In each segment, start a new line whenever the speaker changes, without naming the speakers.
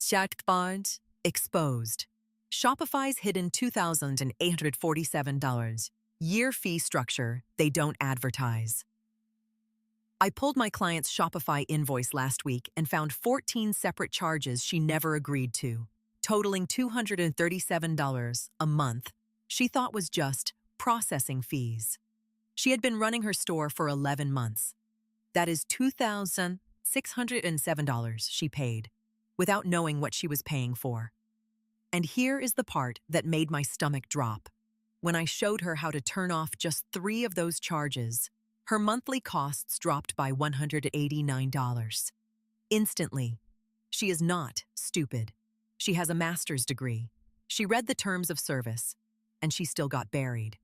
Shopify's exposed. Shopify's hidden $2,847 year fee structure they don't advertise. I pulled my client's Shopify invoice last week and found 14 separate charges she never agreed to, totaling $237 a month she thought was just processing fees. She had been running her store for 11 months. That is $2,607 she paid, without knowing what she was paying for. And here is the part that made my stomach drop. When I showed her how to turn off just 3 of those charges, her monthly costs dropped by $189. Instantly. She is not stupid. She has a master's degree. She read the terms of service, and she still got buried.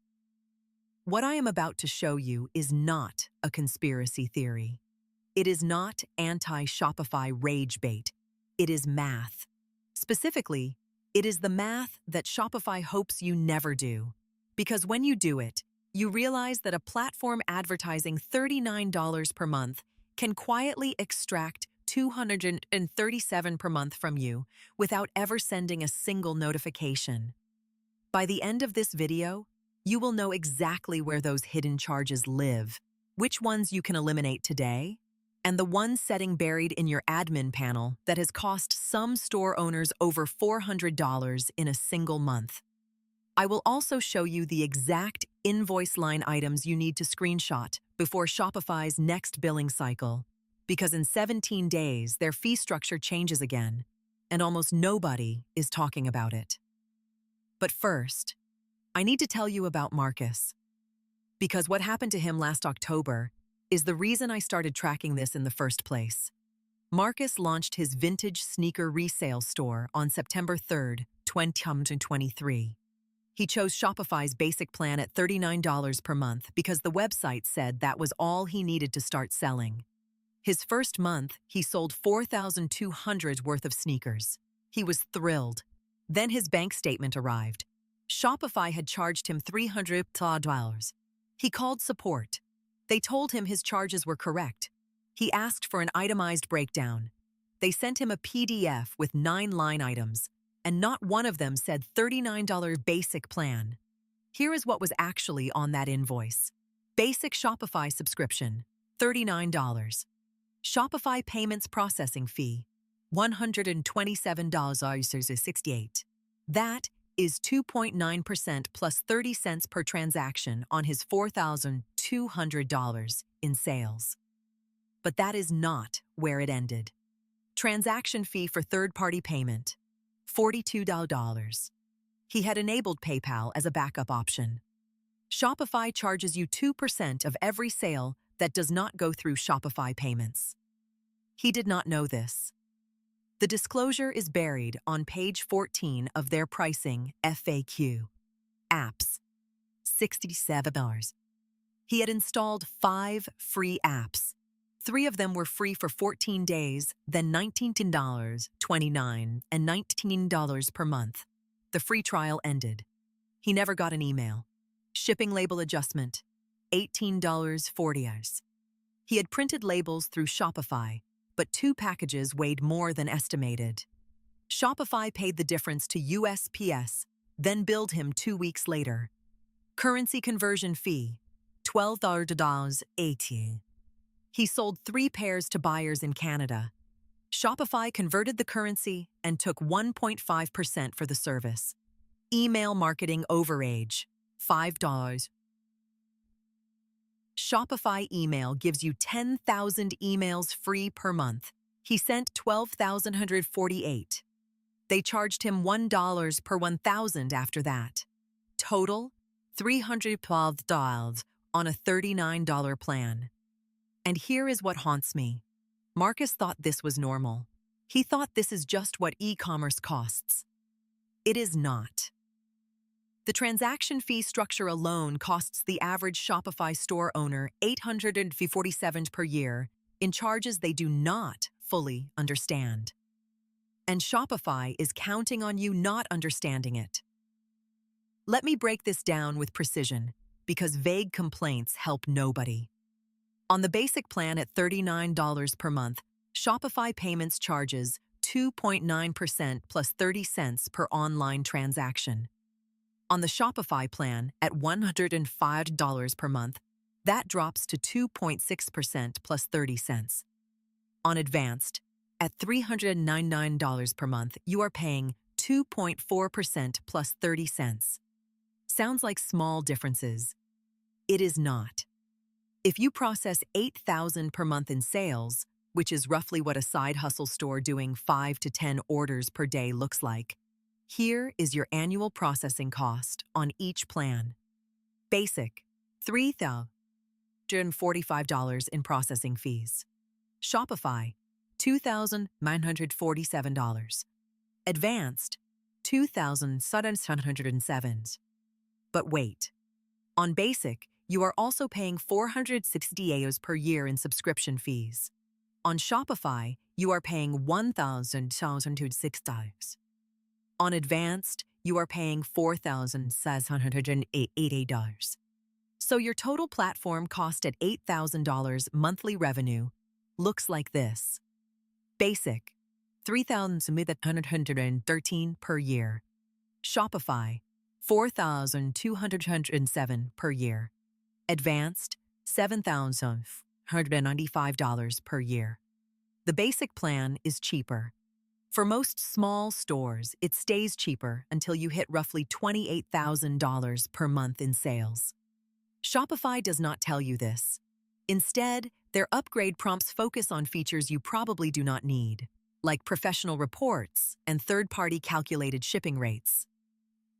What I am about to show you is not a conspiracy theory. It is not anti-Shopify rage bait. It is math. Specifically, it is the math that Shopify hopes you never do. Because when you do it, you realize that a platform advertising $39 per month can quietly extract $237 per month from you without ever sending a single notification. By the end of this video, you will know exactly where those hidden charges live, which ones you can eliminate today, and the one setting buried in your admin panel that has cost some store owners over $400 in a single month. I will also show you the exact invoice line items you need to screenshot before Shopify's next billing cycle, because in 17 days, their fee structure changes again, and almost nobody is talking about it. But first, I need to tell you about Marcus, because what happened to him last October is the reason I started tracking this in the first place. Marcus launched his vintage sneaker resale store on September 3rd, 2023. He chose Shopify's basic plan at $39 per month because the website said that was all he needed to start selling. His first month, he sold $4,200 worth of sneakers. He was thrilled. Then his bank statement arrived. Shopify had charged him $300. He called support. They told him his charges were correct. He asked for an itemized breakdown. They sent him a PDF with 9 line items, and not one of them said $39 basic plan. Here is what was actually on that invoice. Basic Shopify subscription, $39. Shopify Payments-Processing-Fee, $127.68. That is 2.9% plus 30 cents per transaction on his $4,200 in sales. But that is not where it ended. Transaction fee for third-party payment, $42. He had enabled PayPal as a backup option. Shopify charges you 2% of every sale that does not go through Shopify payments. He did not know this. The disclosure is buried on page 14 of their pricing FAQ. Apps, $67. He had installed 5 free apps. 3 of them were free for 14 days, then $19, $29, and $19 per month. The free trial ended. He never got an email. Shipping label adjustment, $18.40. He had printed labels through Shopify, but 2 packages weighed more than estimated. Shopify paid the difference to USPS, then billed him 2 weeks later. Currency conversion fee, $12.80. He sold 3 pairs to buyers in Canada. Shopify converted the currency and took 1.5% for the service. Email marketing overage, $5. Shopify email gives you 10,000 emails free per month. He sent 12,148. They charged him $1 per 1,000 after that. Total, $312 on a $39 plan. And here is what haunts me. Marcus thought this was normal. He thought this is just what e-commerce costs. It is not. The transaction fee structure alone costs the average Shopify store owner $847 per year in charges they do not fully understand. And Shopify is counting on you not understanding it. Let me break this down with precision, because vague complaints help nobody. On the basic plan at $39 per month, Shopify Payments charges 2.9% plus 30 cents per online transaction. On the Shopify plan at $105 per month, that drops to 2.6% plus 30 cents. On Advanced, at $399 per month, you are paying 2.4% plus 30 cents. Sounds like small differences. It is not. If you process $8,000 per month in sales, which is roughly what a side hustle store doing 5 to 10 orders per day looks like, here is your annual processing cost on each plan. Basic, $3,045 in processing fees. Shopify, $2,947. Advanced, $2,707. But wait. On Basic, you are also paying $460 per year in subscription fees. On Shopify, you are paying $1,206. On Advanced, you are paying $4,680. So your total platform cost at $8,000 monthly revenue looks like this. Basic, $3,113 per year. Shopify, $4,207 per year. Advanced, $7,195 per year. The basic plan is cheaper. For most small stores, it stays cheaper until you hit roughly $28,000 per month in sales. Shopify does not tell you this. Instead, their upgrade prompts focus on features you probably do not need, like professional reports and third-party calculated shipping rates.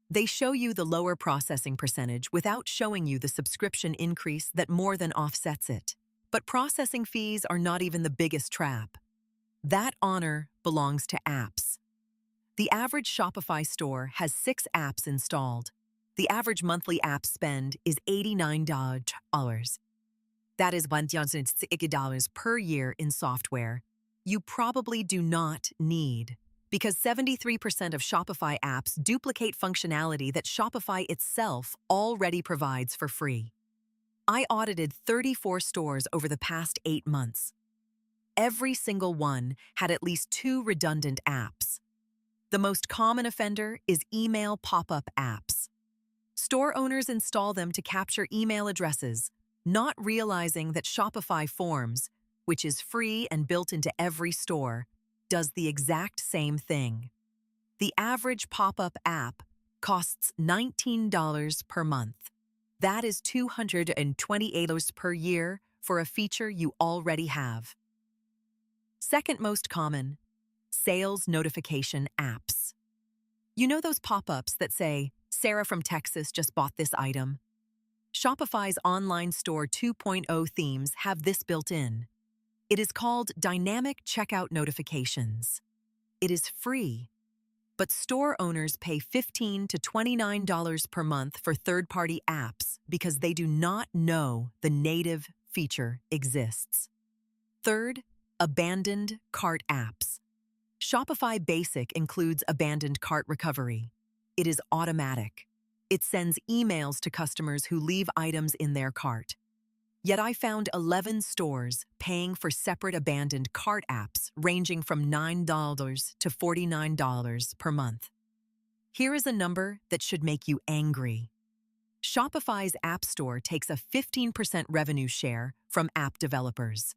They show you the lower processing percentage without showing you the subscription increase that more than offsets it. But processing fees are not even the biggest trap. That honor belongs to apps. The average Shopify store has 6 apps installed. The average monthly app spend is $89. That is $1,060 per year in software you probably do not need, because 73% of Shopify apps duplicate functionality that Shopify itself already provides for free. I audited 34 stores over the past 8 months. Every single one had at least 2 redundant apps. The most common offender is email pop-up apps. Store owners install them to capture email addresses, not realizing that Shopify Forms, which is free and built into every store, does the exact same thing. The average pop-up app costs $19 per month. That is $228 per year for a feature you already have. Second most common, sales notification apps. You know those pop-ups that say, "Sarah from Texas just bought this item"? Shopify's online store 2.0 themes have this built in. It is called Dynamic Checkout Notifications. It is free, but store owners pay $15 to $29 per month for third-party apps because they do not know the native feature exists. Third, abandoned cart apps. Shopify Basic includes abandoned cart recovery. It is automatic. It sends emails to customers who leave items in their cart. Yet I found 11 stores paying for separate abandoned cart apps ranging from $9 to $49 per month. Here is a number that should make you angry. Shopify's App Store takes a 15% revenue share from app developers.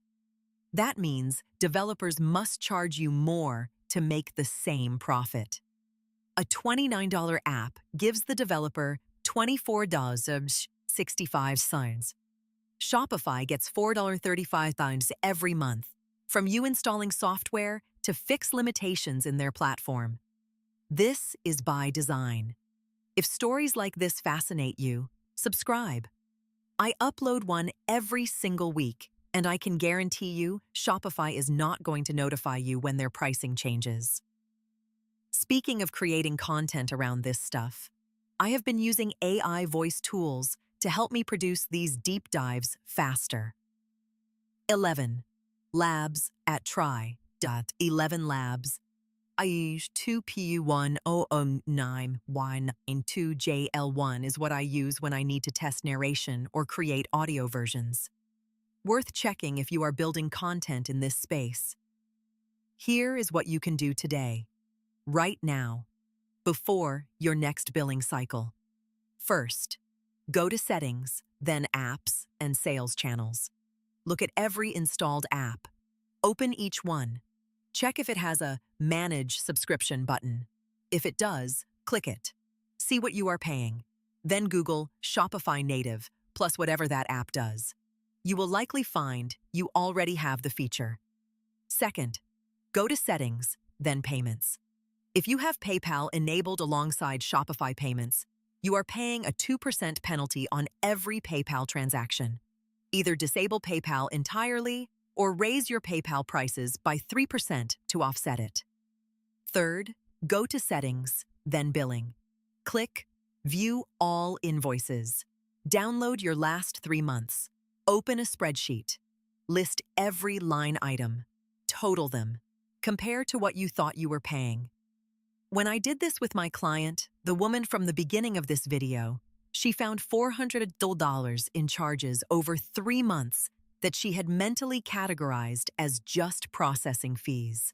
That means developers must charge you more to make the same profit. A $29 app gives the developer $24.65. Shopify gets $4.35 every month, from you installing software to fix limitations in their platform. This is by design. If stories like this fascinate you, subscribe. I upload one every single week, and I can guarantee you Shopify is not going to notify you when their pricing changes. Speaking of creating content around this stuff, I have been using AI voice tools to help me produce these deep dives faster. 11. Labs at try. 11 labs. I use 2PU1009Y92JL1 is what I use when I need to test narration or create audio versions. Worth checking if you are building content in this space. Here is what you can do today, right now, before your next billing cycle. First, go to Settings, then Apps and Sales Channels. Look at every installed app. Open each one. Check if it has a Manage Subscription button. If it does, click it. See what you are paying. Then Google Shopify Native plus whatever that app does. You will likely find you already have the feature. Second, go to Settings, then Payments. If you have PayPal enabled alongside Shopify payments, you are paying a 2% penalty on every PayPal transaction. Either disable PayPal entirely or raise your PayPal prices by 3% to offset it. Third, go to Settings, then Billing. Click View All Invoices. Download your last 3 months. Open a spreadsheet. List every line item. Total them. Compare to what you thought you were paying. When I did this with my client, the woman from the beginning of this video, she found $400 in charges over 3 months that she had mentally categorized as just processing fees.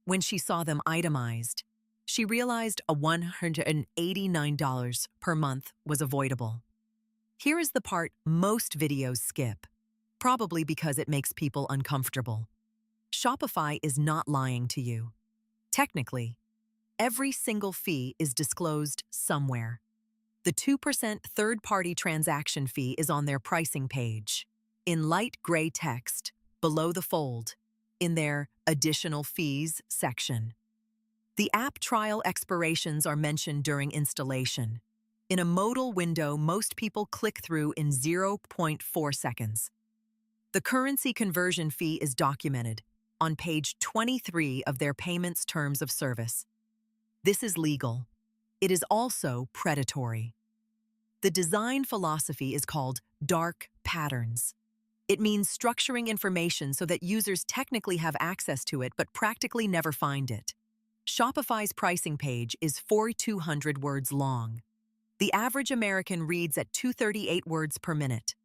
When she saw them itemized, she realized a $189 per month was avoidable. Here is the part most videos skip, probably because it makes people uncomfortable. Shopify is not lying to you. Technically, every single fee is disclosed somewhere. The 2% third-party transaction fee is on their pricing page, in light gray text, below the fold, in their Additional Fees section. The app trial expirations are mentioned during installation. In a modal window, most people click through in 0.4 seconds. The currency conversion fee is documented on page 23 of their Payments Terms of Service. This is legal. It is also predatory. The design philosophy is called dark patterns. It means structuring information so that users technically have access to it but practically never find it. Shopify's pricing page is 4,200 words long. The average American reads at 238 words per minute.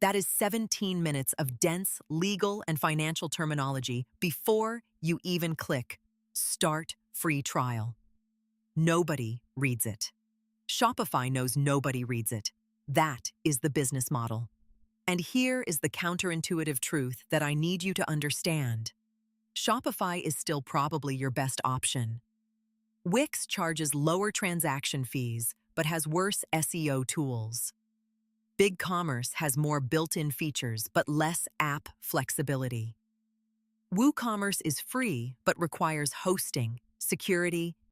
That is 17 minutes of dense legal and financial terminology before you even click Start Free Trial. Nobody reads it. Shopify knows nobody reads it. That is the business model. And here is the counterintuitive truth that I need you to understand. Shopify is still probably your best option. Wix charges lower transaction fees, but has worse SEO tools. BigCommerce has more built-in features, but less app flexibility. WooCommerce is free, but requires hosting, security,